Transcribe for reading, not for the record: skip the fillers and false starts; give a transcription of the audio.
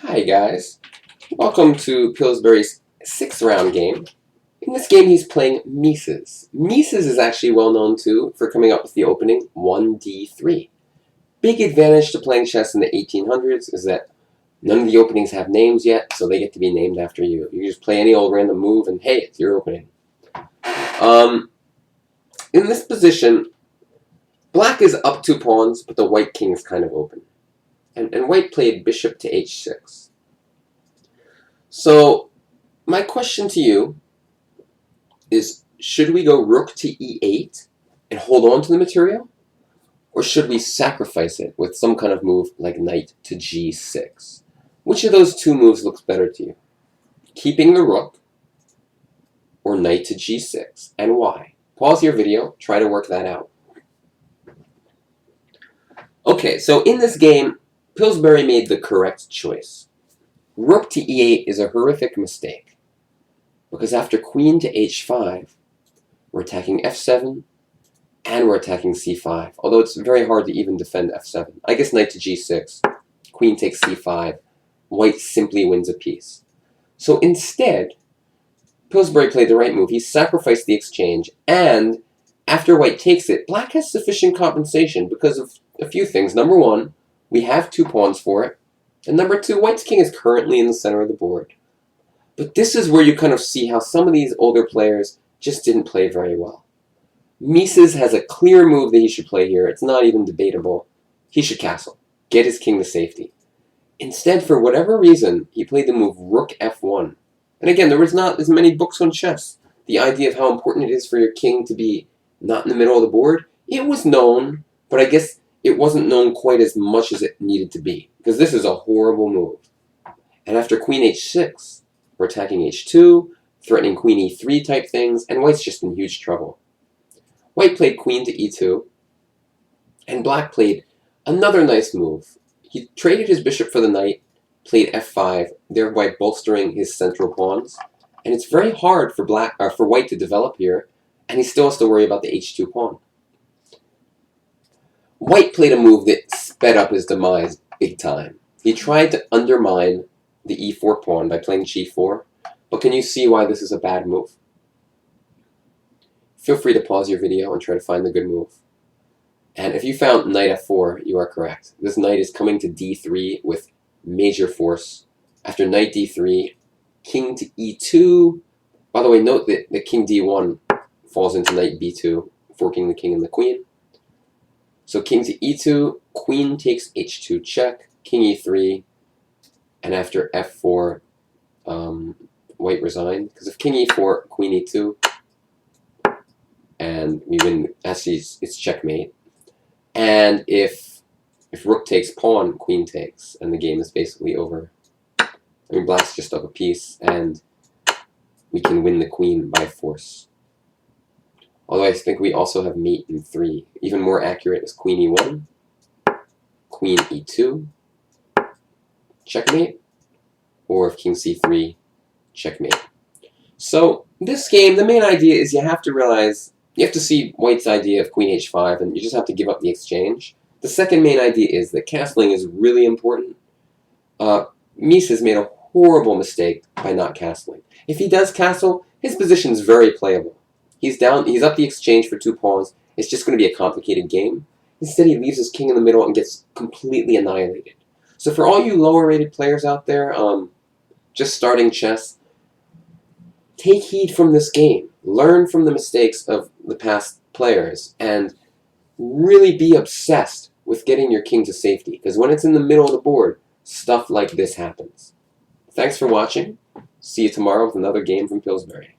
Hi guys, welcome to Pillsbury's 6th round game. In this game he's playing Mieses. Mieses is actually well known too for coming up with the opening 1d3. Big advantage to playing chess in the 1800s is that none of the openings have names yet, so they get to be named after you. You just play any old random move and hey, it's your opening. In this position, black is up 2 pawns, but the white king is kind of open. And white played bishop to h6. So my question to you is, should we go rook to e8 and hold on to the material? Or should we sacrifice it with some kind of move like knight to g6? Which of those two moves looks better to you? Keeping the rook or knight to g6, and why? Pause your video, try to work that out. Okay, so in this game, Pillsbury made the correct choice. Rook to e8 is a horrific mistake, because after queen to h5, we're attacking f7, and we're attacking c5, although it's very hard to even defend f7. I guess knight to g6, queen takes c5, white simply wins a piece. So instead, Pillsbury played the right move. He sacrificed the exchange, and after white takes it, black has sufficient compensation because of a few things. Number one, we have 2 pawns for it. And number 2, white's king is currently in the center of the board. But this is where you kind of see how some of these older players just didn't play very well. Mieses has a clear move that he should play here. It's not even debatable. He should castle. Get his king to safety. Instead, for whatever reason, he played the move rook f1. And again, there was not as many books on chess. The idea of how important it is for your king to be not in the middle of the board, it was known, but I guess it wasn't known quite as much as it needed to be, because this is a horrible move. And after queen h6, we're attacking h2, threatening queen e3 type things, and white's just in huge trouble. White played queen to e2, and black played another nice move. He traded his bishop for the knight, played f5, thereby bolstering his central pawns. And it's very hard for white to develop here, and he still has to worry about the h2 pawn. White played a move that sped up his demise big time. He tried to undermine the e4 pawn by playing g4, but can you see why this is a bad move? Feel free to pause your video and try to find the good move. And if you found knight f4, you are correct. This knight is coming to d3 with major force. After knight d3, king to e2. By the way, note that the king d1 falls into knight b2, forking the king and the queen. So king to e2, queen takes h2 check, king e3, and after f4, white resigned. Because if king e4, queen e2, and we win, actually it's checkmate. And if rook takes pawn, queen takes, and the game is basically over. I mean, black's just up a piece, and we can win the queen by force. Although I think we also have mate in 3. Even more accurate is queen e1, queen e2, checkmate, or if king c3, checkmate. So this game, the main idea is you have to realize, you have to see white's idea of queen h5, and you just have to give up the exchange. The second main idea is that castling is really important. Mieses made a horrible mistake by not castling. If he does castle, his position is very playable. He's up the exchange for 2 pawns. It's just going to be a complicated game. Instead, he leaves his king in the middle and gets completely annihilated. So for all you lower-rated players out there, just starting chess, take heed from this game. Learn from the mistakes of the past players, and really be obsessed with getting your king to safety. Because when it's in the middle of the board, stuff like this happens. Thanks for watching. See you tomorrow with another game from Pillsbury.